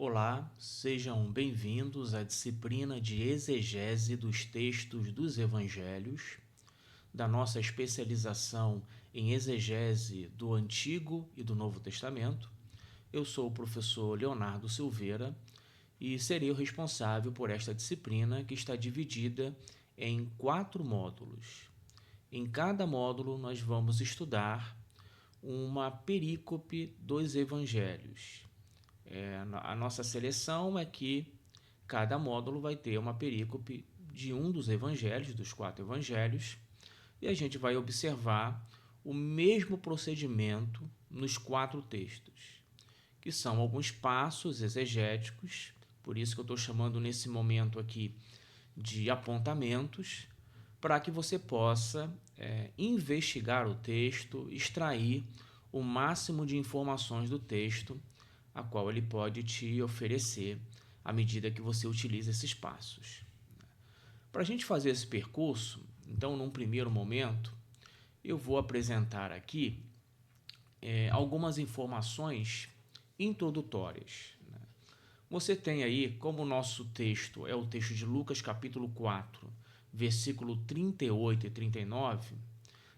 Olá, sejam bem-vindos à disciplina de exegese dos textos dos Evangelhos, da nossa especialização em exegese do Antigo e do Novo Testamento. Eu sou o professor Leonardo Silveira e serei o responsável por esta disciplina, que está dividida em 4 módulos. Em cada módulo, nós vamos estudar uma perícope dos Evangelhos. A nossa seleção é que cada módulo vai ter uma perícope de um dos evangelhos, dos 4 evangelhos, e a gente vai observar o mesmo procedimento nos 4 textos, que são alguns passos exegéticos, por isso que eu estou chamando nesse momento aqui de apontamentos, para que você possa investigar o texto, extrair o máximo de informações do texto, a qual ele pode te oferecer à medida que você utiliza esses passos. Para a gente fazer esse percurso, então, num primeiro momento, eu vou apresentar aqui algumas informações introdutórias. Você tem aí, como o nosso texto é o texto de Lucas capítulo 4, versículo 38 e 39,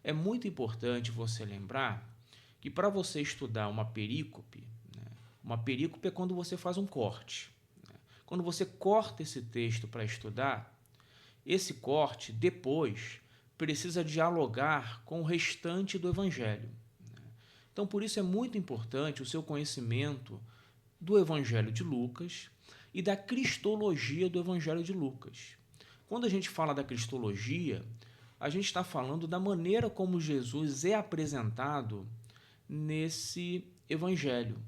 é muito importante você lembrar que para você estudar uma perícope, uma perícope é quando você faz um corte. Quando você corta esse texto para estudar, esse corte depois precisa dialogar com o restante do Evangelho. Então, por isso é muito importante o seu conhecimento do Evangelho de Lucas e da cristologia do Evangelho de Lucas. Quando a gente fala da cristologia, a gente está falando da maneira como Jesus é apresentado nesse Evangelho.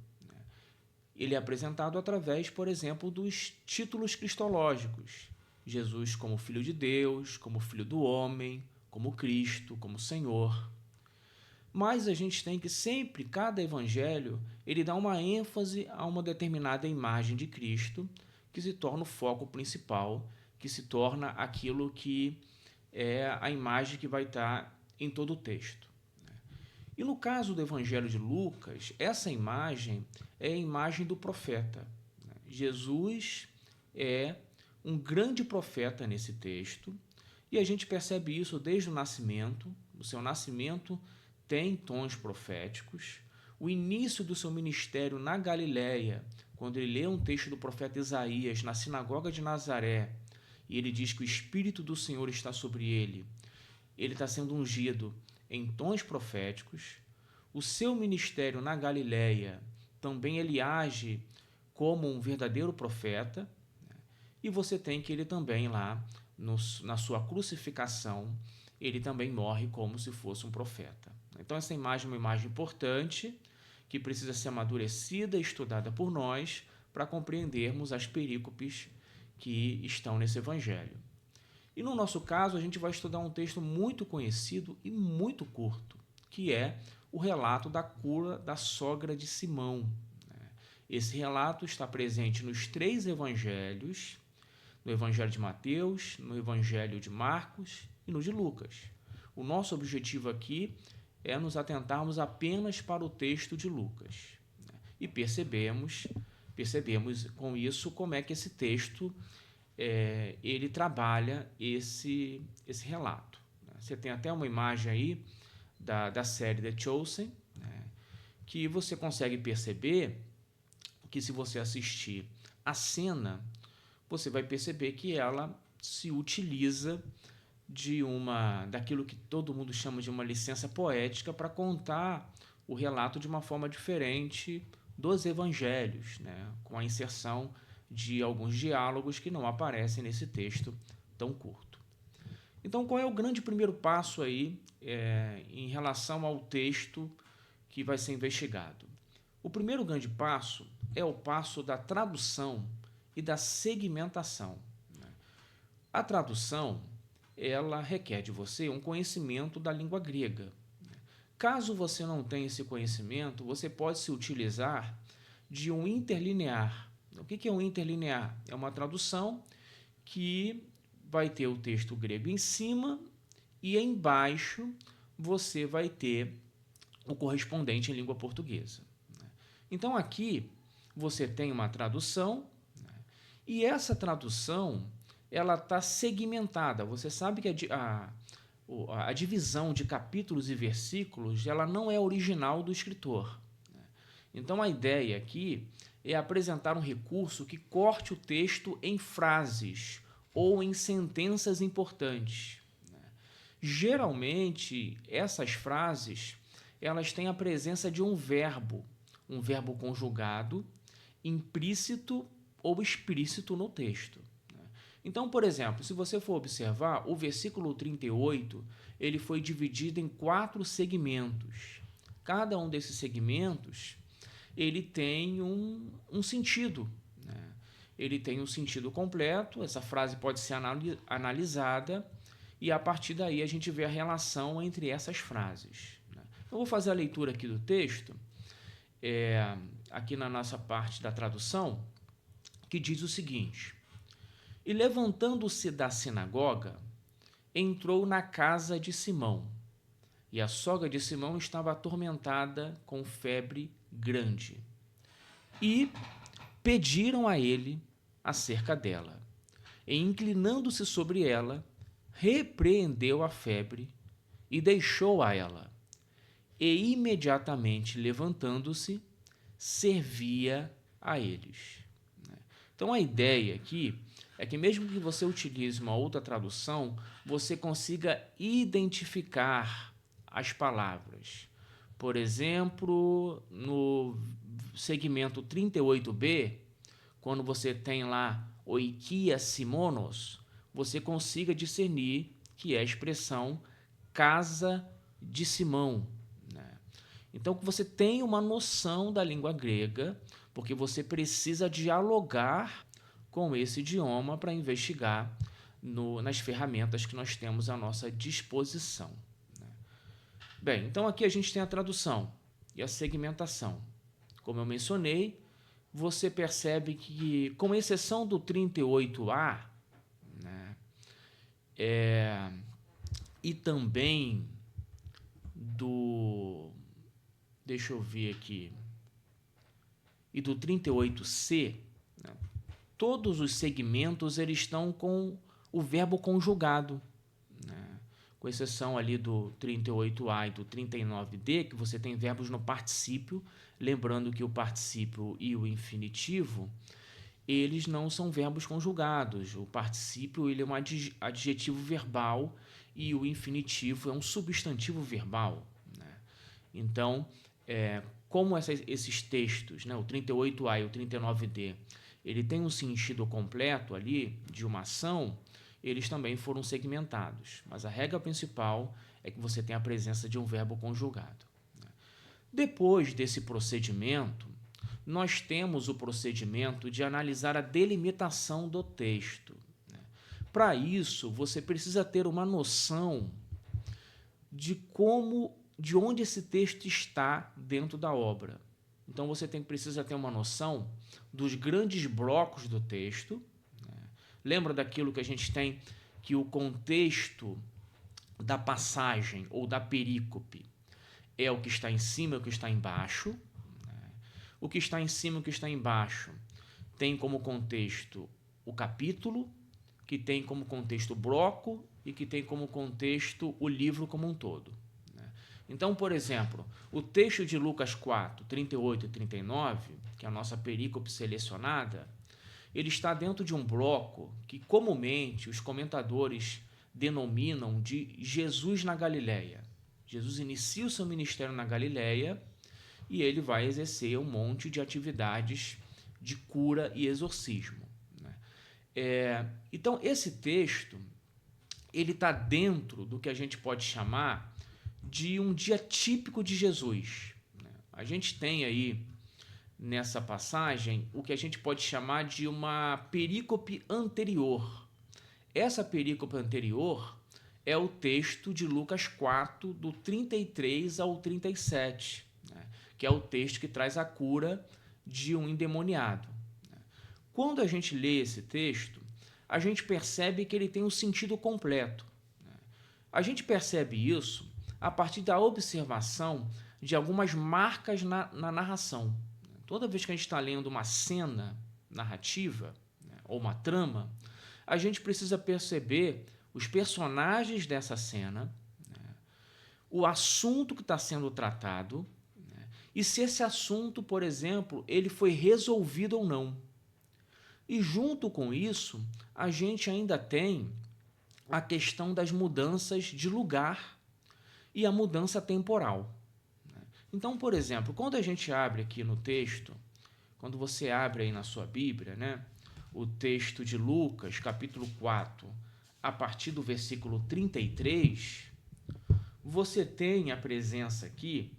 Ele é apresentado através, por exemplo, dos títulos cristológicos. Jesus como Filho de Deus, como Filho do Homem, como Cristo, como Senhor. Mas a gente tem que sempre, cada evangelho, ele dá uma ênfase a uma determinada imagem de Cristo, que se torna o foco principal, que se torna aquilo que é a imagem que vai estar em todo o texto. E no caso do Evangelho de Lucas, essa imagem é a imagem do profeta. Jesus é um grande profeta nesse texto, e a gente percebe isso desde o nascimento. O seu nascimento tem tons proféticos. O início do seu ministério na Galiléia, quando ele lê um texto do profeta Isaías na sinagoga de Nazaré, e ele diz que o Espírito do Senhor está sobre ele, ele está sendo ungido em tons proféticos. O seu ministério na Galiléia também ele age como um verdadeiro profeta. E você tem que ele também lá, na sua crucificação, ele também morre como se fosse um profeta. Então essa imagem é uma imagem importante, que precisa ser amadurecida e estudada por nós para compreendermos as perícopes que estão nesse evangelho. E no nosso caso, a gente vai estudar um texto muito conhecido e muito curto, que é o relato da cura da sogra de Simão. Esse relato está presente nos 3 evangelhos, no Evangelho de Mateus, no Evangelho de Marcos e no de Lucas. O nosso objetivo aqui é nos atentarmos apenas para o texto de Lucas. E percebemos com isso como é que esse texto ele trabalha esse relato. Você tem até uma imagem aí da série The Chosen, que você consegue perceber que, se você assistir a cena, você vai perceber que ela se utiliza daquilo que todo mundo chama de uma licença poética para contar o relato de uma forma diferente dos evangelhos, com a inserção de alguns diálogos que não aparecem nesse texto tão curto. Então, qual é o grande primeiro passo aí em relação ao texto que vai ser investigado? O primeiro grande passo é o passo da tradução e da segmentação. A tradução, ela requer de você um conhecimento da língua grega. Caso você não tenha esse conhecimento, você pode se utilizar de um interlinear. O que é um interlinear? É uma tradução que vai ter o texto grego em cima e embaixo você vai ter o correspondente em língua portuguesa. Então aqui você tem uma tradução, né? E essa tradução ela está segmentada. Você sabe que a divisão de capítulos e versículos ela não é original do escritor, né? Então, a ideia aqui é apresentar um recurso que corte o texto em frases ou em sentenças importantes, né? Geralmente, essas frases elas têm a presença de um verbo conjugado, implícito ou explícito no texto. Então, por exemplo, se você for observar, o versículo 38, ele foi dividido em 4 segmentos. Cada um desses segmentos, ele tem um sentido, né? Ele tem um sentido completo, essa frase pode ser analisada e a partir daí a gente vê a relação entre essas frases, né? Eu vou fazer a leitura aqui do texto, aqui na nossa parte da tradução, que diz o seguinte: E levantando-se da sinagoga, entrou na casa de Simão, e a sogra de Simão estava atormentada com febre grande. E pediram a ele acerca dela. E inclinando-se sobre ela, repreendeu a febre e deixou-a ela. E imediatamente levantando-se, servia a eles. Então a ideia aqui é que mesmo que você utilize uma outra tradução, você consiga identificar as palavras. Por exemplo, no segmento 38b, quando você tem lá oikia simonos, você consiga discernir que é a expressão casa de Simão, né? Então, que você tenha uma noção da língua grega, porque você precisa dialogar com esse idioma para investigar nas ferramentas que nós temos à nossa disposição, né? Bem, então aqui a gente tem a tradução e a segmentação. Como eu mencionei, você percebe que, com exceção do 38A, né, e também do... Deixa eu ver aqui. E do 38C, né, todos os segmentos eles estão com o verbo conjugado, né, com exceção ali do 38A e do 39D, que você tem verbos no particípio, lembrando que o particípio e o infinitivo, eles não são verbos conjugados. O particípio ele é um adjetivo verbal e o infinitivo é um substantivo verbal, né? Então, como esses textos, né, o 38A e o 39D, ele tem um sentido completo ali de uma ação, eles também foram segmentados. Mas a regra principal é que você tem a presença de um verbo conjugado, né? Depois desse procedimento, nós temos o procedimento de analisar a delimitação do texto, né? Para isso, você precisa ter uma noção de onde esse texto está dentro da obra. Então, você precisa ter uma noção dos grandes blocos do texto, né? Lembra daquilo que a gente tem, que o contexto da passagem ou da perícope é o que está em cima e o que está embaixo, né? O que está em cima e o que está embaixo tem como contexto o capítulo, que tem como contexto o bloco e que tem como contexto o livro como um todo. Então, por exemplo, o texto de Lucas 4, 38 e 39, que é a nossa perícope selecionada, ele está dentro de um bloco que comumente os comentadores denominam de Jesus na Galileia. Jesus inicia o seu ministério na Galileia e ele vai exercer um monte de atividades de cura e exorcismo, né? Então, esse texto ele está dentro do que a gente pode chamar de um dia típico de Jesus, né? A gente tem aí, nessa passagem, o que a gente pode chamar de uma perícope anterior. Essa perícope anterior é o texto de Lucas 4, do 33 ao 37, né? Que é o texto que traz a cura de um endemoniado, né? Quando a gente lê esse texto, a gente percebe que ele tem um sentido completo, né? A gente percebe isso a partir da observação de algumas marcas na narração. Toda vez que a gente está lendo uma cena narrativa, né, ou uma trama, a gente precisa perceber os personagens dessa cena, né, o assunto que está sendo tratado, né, e se esse assunto, por exemplo, ele foi resolvido ou não. E junto com isso, a gente ainda tem a questão das mudanças de lugar e a mudança temporal. Então, por exemplo, quando a gente abre aqui no texto, quando você abre aí na sua Bíblia, né, o texto de Lucas, capítulo 4, a partir do versículo 33, você tem a presença aqui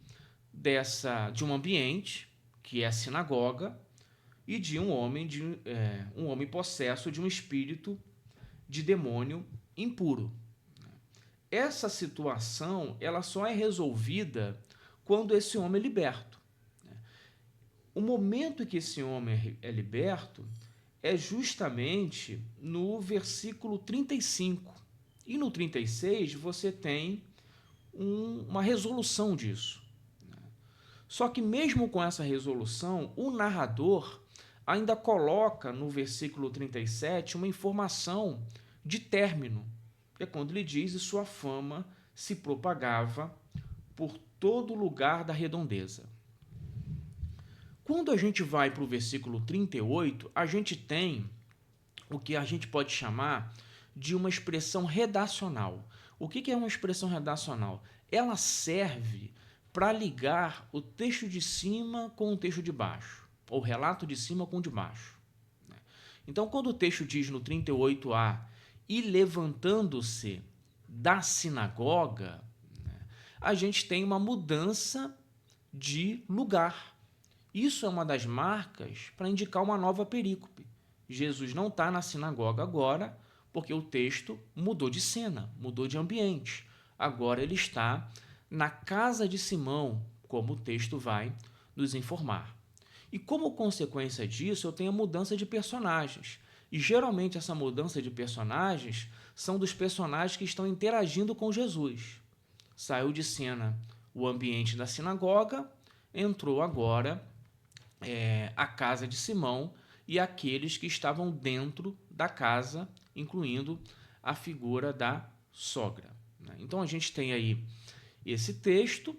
de um ambiente, que é a sinagoga, e de um homem possesso de um espírito de demônio impuro. Essa situação ela só é resolvida quando esse homem é liberto. O momento em que esse homem é liberto é justamente no versículo 35. E no 36 você tem uma resolução disso. Só que mesmo com essa resolução, o narrador ainda coloca no versículo 37 uma informação de término, que é quando ele diz: e sua fama se propagava por todo lugar da redondeza. Quando a gente vai para o versículo 38, a gente tem o que a gente pode chamar de uma expressão redacional. O que é uma expressão redacional? Ela serve para ligar o texto de cima com o texto de baixo, ou o relato de cima com o de baixo. Então, quando o texto diz no 38a, e levantando-se da sinagoga, a gente tem uma mudança de lugar. Isso é uma das marcas para indicar uma nova perícope. Jesus não está na sinagoga agora, porque o texto mudou de cena, mudou de ambiente. Agora ele está na casa de Simão, como o texto vai nos informar. E como consequência disso, eu tenho a mudança de personagens. E geralmente essa mudança de personagens são dos personagens que estão interagindo com Jesus. Saiu de cena o ambiente da sinagoga, entrou agora a casa de Simão e aqueles que estavam dentro da casa, incluindo a figura da sogra. Então a gente tem aí esse texto.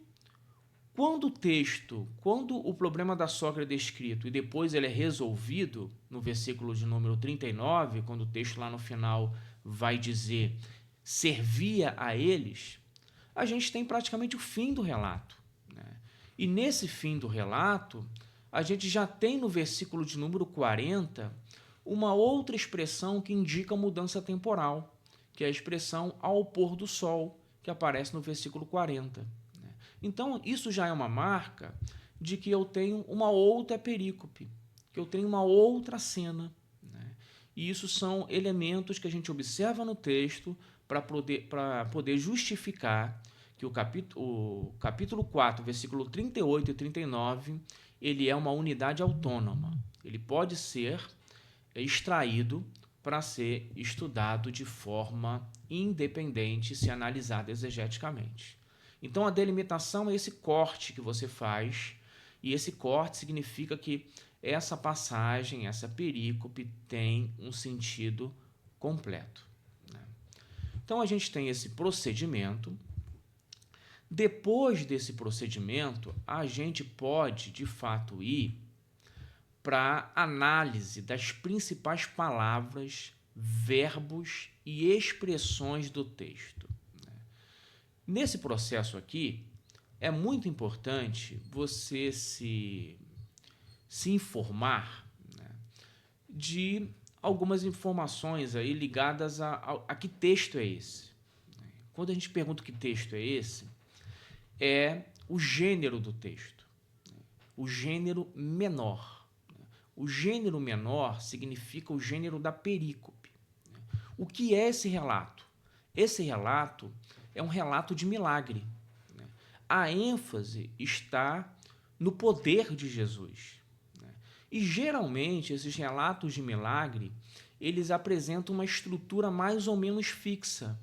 Quando o problema da sogra é descrito e depois ele é resolvido, no versículo de número 39, quando o texto lá no final vai dizer servia a eles, a gente tem praticamente o fim do relato. E nesse fim do relato, a gente já tem no versículo de número 40 uma outra expressão que indica mudança temporal, que é a expressão ao pôr do sol, que aparece no versículo 40. Então, isso já é uma marca de que eu tenho uma outra perícope, que eu tenho uma outra cena. E isso são elementos que a gente observa no texto para poder justificar que o capítulo 4, versículo 38 e 39, ele é uma unidade autônoma. Ele pode ser extraído para ser estudado de forma independente, se analisado exegeticamente. Então, a delimitação é esse corte que você faz, e esse corte significa que essa passagem, essa perícope, tem um sentido completo. Então, a gente tem esse procedimento. Depois desse procedimento, a gente pode, de fato, ir para a análise das principais palavras, verbos e expressões do texto. Nesse processo aqui, é muito importante você se informar de algumas informações aí ligadas a que texto é esse. Quando a gente pergunta que texto é esse, é o gênero do texto, o gênero menor. O gênero menor significa o gênero da perícope. O que é esse relato? Esse relato é um relato de milagre. A ênfase está no poder de Jesus. E, geralmente, esses relatos de milagre, eles apresentam uma estrutura mais ou menos fixa.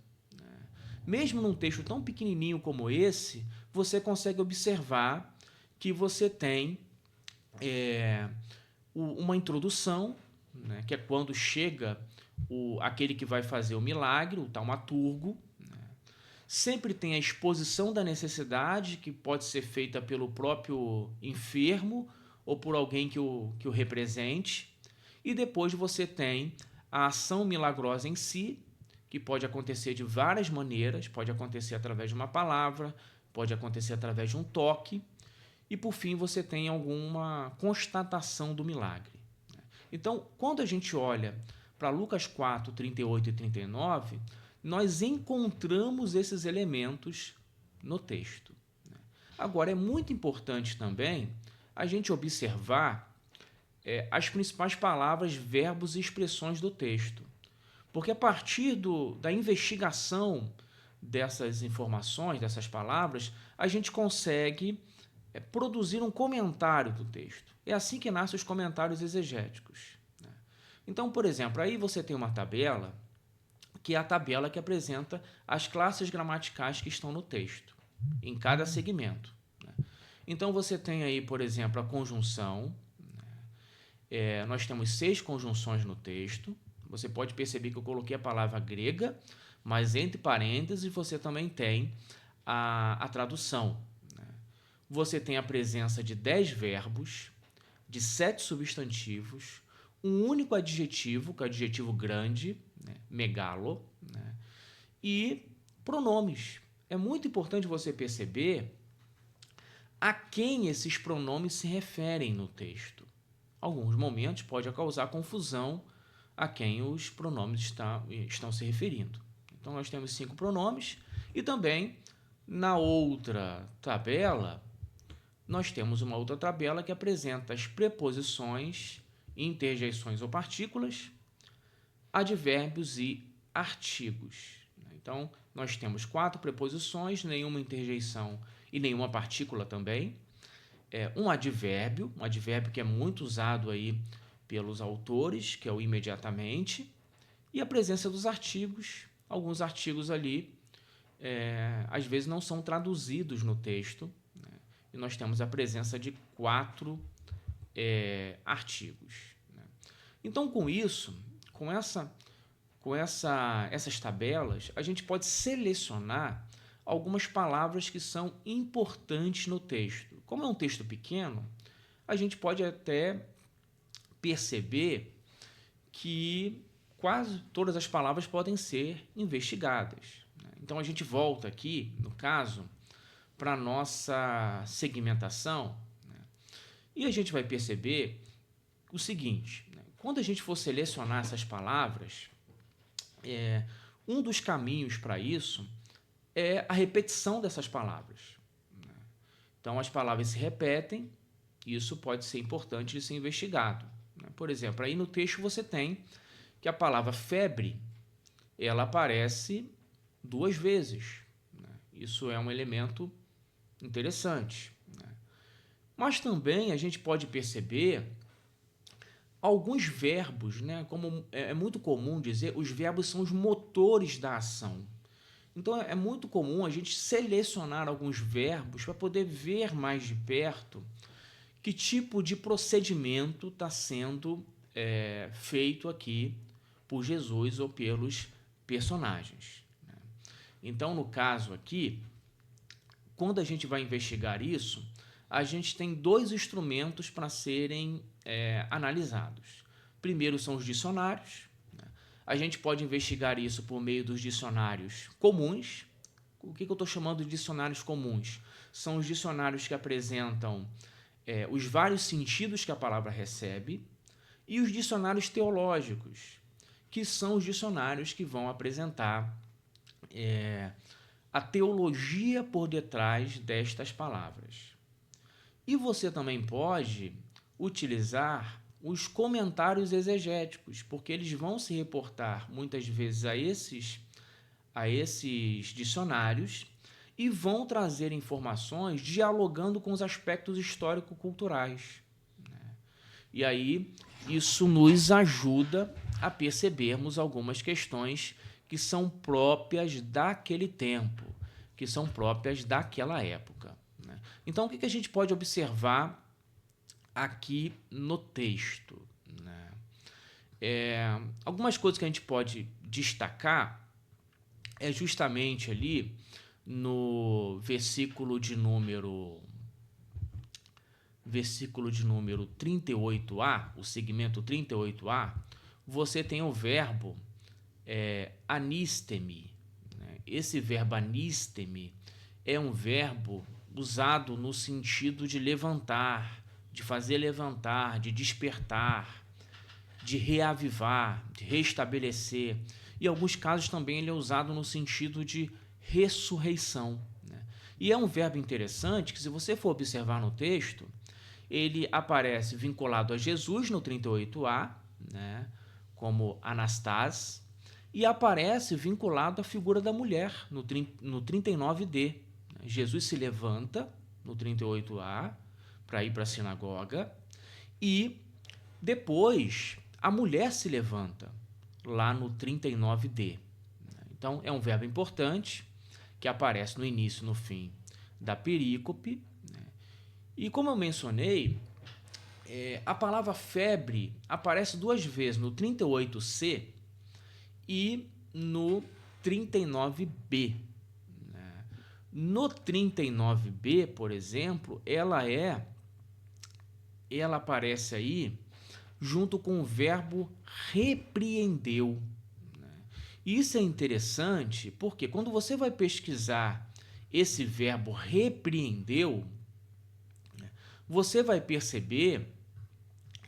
Mesmo num texto tão pequenininho como esse, você consegue observar que você tem uma introdução, né, que é quando chega aquele que vai fazer o milagre, o taumaturgo. Sempre tem a exposição da necessidade, que pode ser feita pelo próprio enfermo ou por alguém que o represente. E depois você tem a ação milagrosa em si, que pode acontecer de várias maneiras, pode acontecer através de uma palavra, pode acontecer através de um toque, e por fim você tem alguma constatação do milagre. Então, quando a gente olha para Lucas 4, 38 e 39, nós encontramos esses elementos no texto. Agora, é muito importante também a gente observar as principais palavras, verbos e expressões do texto. Porque a partir da investigação dessas informações, dessas palavras, a gente consegue produzir um comentário do texto. É assim que nascem os comentários exegéticos. Então, por exemplo, aí você tem uma tabela, que é a tabela que apresenta as classes gramaticais que estão no texto, em cada segmento. Então, você tem aí, por exemplo, a conjunção. Nós temos 6 conjunções no texto. Você pode perceber que eu coloquei a palavra grega, mas entre parênteses você também tem a tradução. Você tem a presença de 10 verbos, de 7 substantivos, um único adjetivo, que é o adjetivo grande, megalo, e pronomes. É muito importante você perceber a quem esses pronomes se referem no texto. Alguns momentos pode causar confusão a quem os pronomes estão se referindo. Então, nós temos 5 pronomes e também, na outra tabela, nós temos uma outra tabela que apresenta as preposições, interjeições ou partículas, advérbios e artigos. Então, nós temos 4 preposições, nenhuma interjeição e nenhuma partícula também. Um advérbio que é muito usado aí pelos autores, que é o imediatamente, e a presença dos artigos. Alguns artigos ali, às vezes, não são traduzidos no texto, e nós temos a presença de 4 artigos. Então, com isso, com essas tabelas, a gente pode selecionar algumas palavras que são importantes no texto. Como é um texto pequeno, a gente pode até perceber que quase todas as palavras podem ser investigadas. Então, a gente volta aqui, no caso, para a nossa segmentação, e a gente vai perceber o seguinte: quando a gente for selecionar essas palavras, um dos caminhos para isso é a repetição dessas palavras. Então, as palavras se repetem, e isso pode ser importante de ser investigado. Por exemplo, aí no texto você tem que a palavra febre, ela aparece 2 vezes. Isso é um elemento interessante. Mas também a gente pode perceber alguns verbos, como é muito comum dizer, os verbos são os motores da ação. Então, é muito comum a gente selecionar alguns verbos para poder ver mais de perto que tipo de procedimento está sendo feito aqui por Jesus ou pelos personagens. Então, no caso aqui, quando a gente vai investigar isso, a gente tem 2 instrumentos para serem analisados. Primeiro são os dicionários. A gente pode investigar isso por meio dos dicionários comuns. O que eu estou chamando de dicionários comuns? São os dicionários que apresentam os vários sentidos que a palavra recebe, e os dicionários teológicos, que são os dicionários que vão apresentar a teologia por detrás destas palavras. E você também pode utilizar os comentários exegéticos, porque eles vão se reportar muitas vezes a esses dicionários e vão trazer informações dialogando com os aspectos histórico-culturais. E aí isso nos ajuda a percebermos algumas questões que são próprias daquele tempo, que são próprias daquela época. Então, o que a gente pode observar aqui no texto, né? Algumas coisas que a gente pode destacar é justamente ali no versículo de número 38a, o segmento 38a, você tem o verbo anistemi, né? Esse verbo anistemi é um verbo usado no sentido de levantar, de fazer levantar, de despertar, de reavivar, de restabelecer. E em alguns casos também ele é usado no sentido de ressurreição, né? E é um verbo interessante que, se você for observar no texto, ele aparece vinculado a Jesus no 38a, né, como Anastás, e aparece vinculado à figura da mulher no 39d. Jesus se levanta no 38a para ir para a sinagoga e depois a mulher se levanta lá no 39d. Então é um verbo importante que aparece no início e no fim da perícope. E como eu mencionei, a palavra febre aparece duas vezes, no 38c e no 39b. No 39b, por exemplo, ela aparece aí junto com o verbo repreendeu. Isso é interessante porque quando você vai pesquisar esse verbo repreendeu, você vai perceber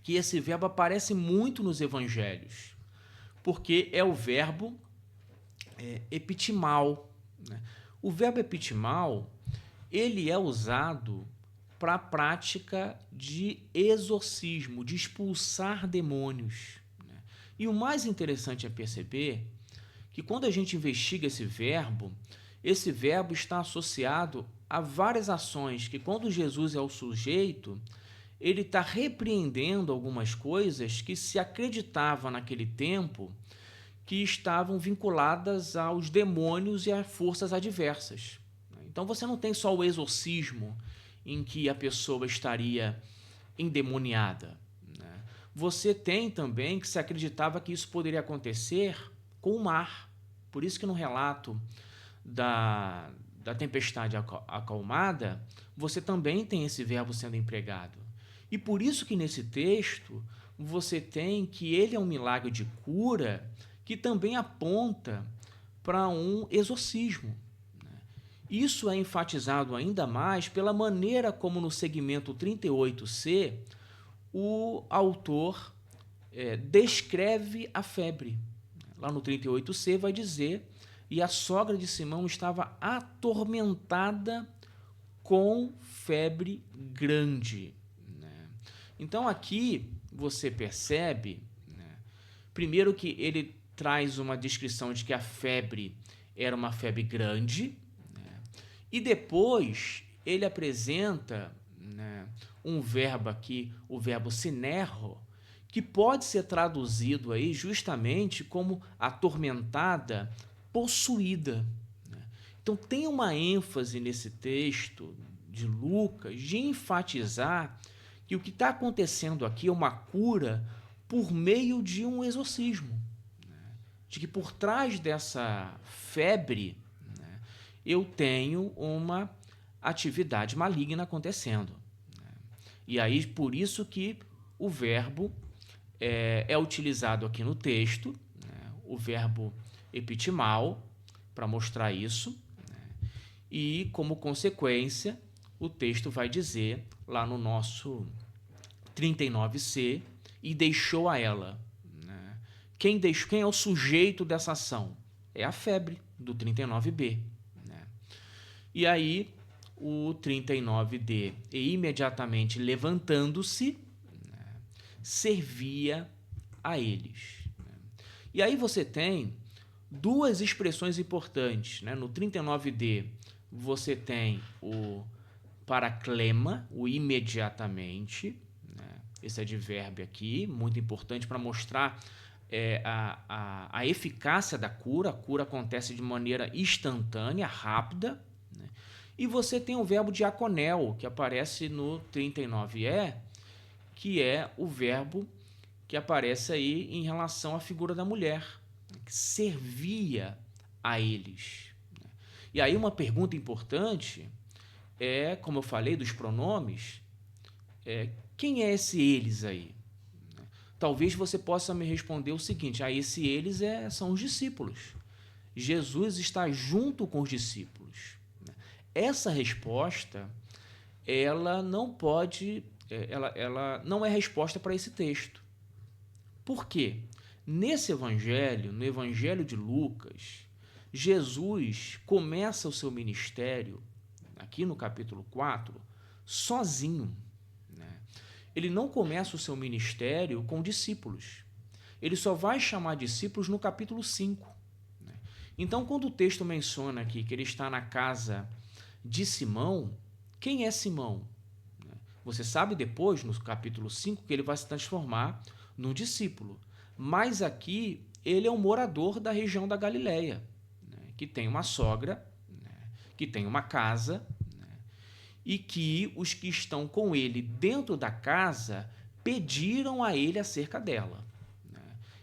que esse verbo aparece muito nos evangelhos, porque é o verbo epitimal, né? O verbo epitimal, ele é usado para a prática de exorcismo, de expulsar demônios, né? E o mais interessante é perceber que quando a gente investiga esse verbo está associado a várias ações que, quando Jesus é o sujeito, ele está repreendendo algumas coisas que se acreditava naquele tempo que estavam vinculadas aos demônios e a forças adversas. Então você não tem só o exorcismo em que a pessoa estaria endemoniada, né? Você tem também que se acreditava que isso poderia acontecer com o mar. Por isso que no relato da tempestade acalmada, você também tem esse verbo sendo empregado. E por isso que nesse texto você tem que ele é um milagre de cura que também aponta para um exorcismo. Isso é enfatizado ainda mais pela maneira como no segmento 38c o autor descreve a febre. Lá no 38c vai dizer: e a sogra de Simão estava atormentada com febre grande. Então aqui você percebe, primeiro, que ele traz uma descrição de que a febre era uma febre grande, e depois ele apresenta um verbo aqui, o verbo sinerro, que pode ser traduzido aí justamente como atormentada, possuída. Então tem uma ênfase nesse texto de Lucas de enfatizar que o que está acontecendo aqui é uma cura por meio de um exorcismo, de que por trás dessa febre eu tenho uma atividade maligna acontecendo. E aí, por isso que o verbo é utilizado aqui no texto, o verbo epitimal, para mostrar isso, e, como consequência, o texto vai dizer, lá no nosso 39c, e deixou a ela. Quem é o sujeito dessa ação? É a febre, do 39b. E aí, o 39d, e imediatamente levantando-se, servia a eles. E aí você tem duas expressões importantes. No 39d, você tem o paraclema, o imediatamente, esse advérbio aqui, muito importante para mostrar a eficácia da cura. A cura acontece de maneira instantânea, rápida. E você tem o verbo diaconel, que aparece no 39e, que é o verbo que aparece aí em relação à figura da mulher, que servia a eles. E aí uma pergunta importante é, como eu falei dos pronomes, quem é esse eles aí? Talvez você possa me responder o seguinte: esse eles são os discípulos. Jesus está junto com os discípulos. Essa resposta, ela não pode, ela não é resposta para esse texto. Por quê? Nesse evangelho, no evangelho de Lucas, Jesus começa o seu ministério, aqui no capítulo 4, sozinho. Ele não começa o seu ministério com discípulos. Ele só vai chamar discípulos no capítulo 5. Então, quando o texto menciona aqui que ele está na casa de Simão, quem é Simão? Você sabe depois, no capítulo 5, que ele vai se transformar num discípulo. Mas aqui, ele é um morador da região da Galileia, que tem uma sogra, que tem uma casa, e que os que estão com ele dentro da casa pediram a ele acerca dela.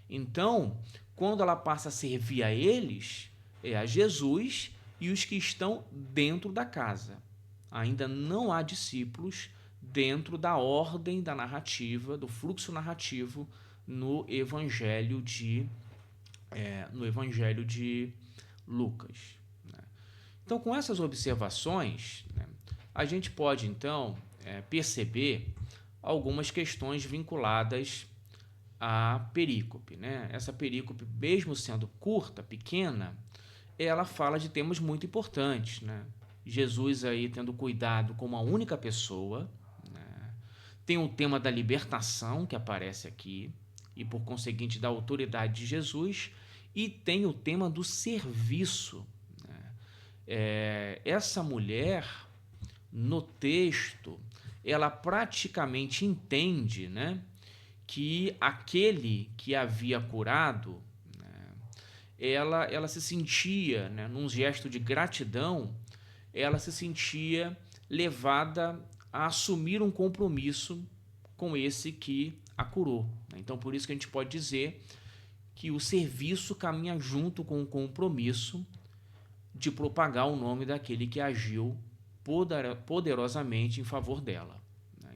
Então, quando ela passa a servir a eles, é a Jesus e os que estão dentro da casa. Ainda não há discípulos dentro da ordem da narrativa, do fluxo narrativo no Evangelho de Lucas. Então, com essas observações, a gente pode, então, perceber algumas questões vinculadas à perícope. Essa perícope, mesmo sendo curta, pequena, ela fala de temas muito importantes. Jesus aí tendo cuidado com uma única pessoa. Tem o tema da libertação, que aparece aqui, e por conseguinte da autoridade de Jesus, e tem o tema do serviço. Essa mulher, no texto, ela praticamente entende, que aquele que havia curado, ela se sentia, num gesto de gratidão, ela se sentia levada a assumir um compromisso com esse que a curou. Então, por isso que a gente pode dizer que o serviço caminha junto com o compromisso de propagar o nome daquele que agiu poderosamente em favor dela.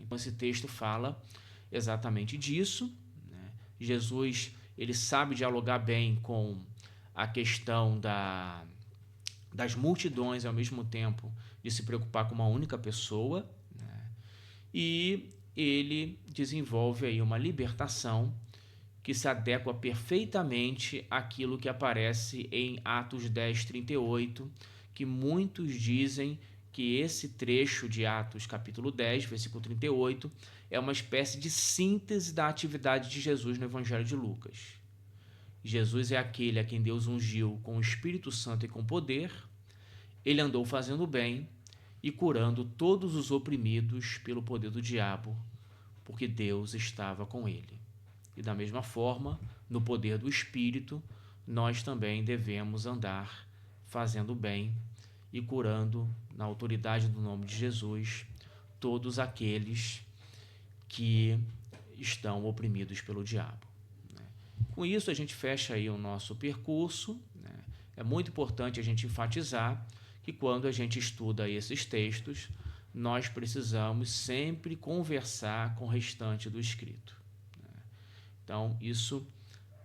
Então, esse texto fala exatamente disso. Jesus, ele sabe dialogar bem com a questão das multidões, ao mesmo tempo de se preocupar com uma única pessoa, e ele desenvolve aí uma libertação que se adequa perfeitamente àquilo que aparece em Atos 10:38, que muitos dizem que esse trecho de Atos capítulo 10, versículo 38, é uma espécie de síntese da atividade de Jesus no Evangelho de Lucas. Jesus é aquele a quem Deus ungiu com o Espírito Santo e com poder. Ele andou fazendo bem e curando todos os oprimidos pelo poder do diabo, porque Deus estava com ele. E da mesma forma, no poder do Espírito, nós também devemos andar fazendo bem e curando, na autoridade do nome de Jesus, todos aqueles que estão oprimidos pelo diabo. Com isso, a gente fecha aí o nosso percurso. É muito importante a gente enfatizar que quando a gente estuda esses textos, nós precisamos sempre conversar com o restante do escrito. Então, isso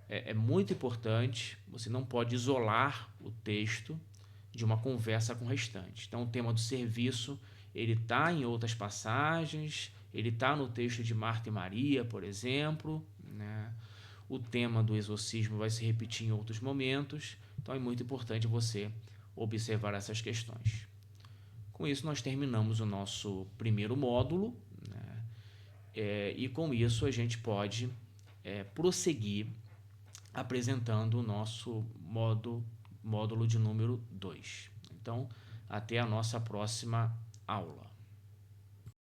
é muito importante. Você não pode isolar o texto de uma conversa com o restante. Então, o tema do serviço, ele está em outras passagens, ele está no texto de Marta e Maria, por exemplo. O tema do exorcismo vai se repetir em outros momentos. Então, é muito importante você observar essas questões. Com isso, nós terminamos o nosso primeiro módulo, e com isso a gente pode prosseguir apresentando o nosso módulo de número 2. Então, até a nossa próxima aula.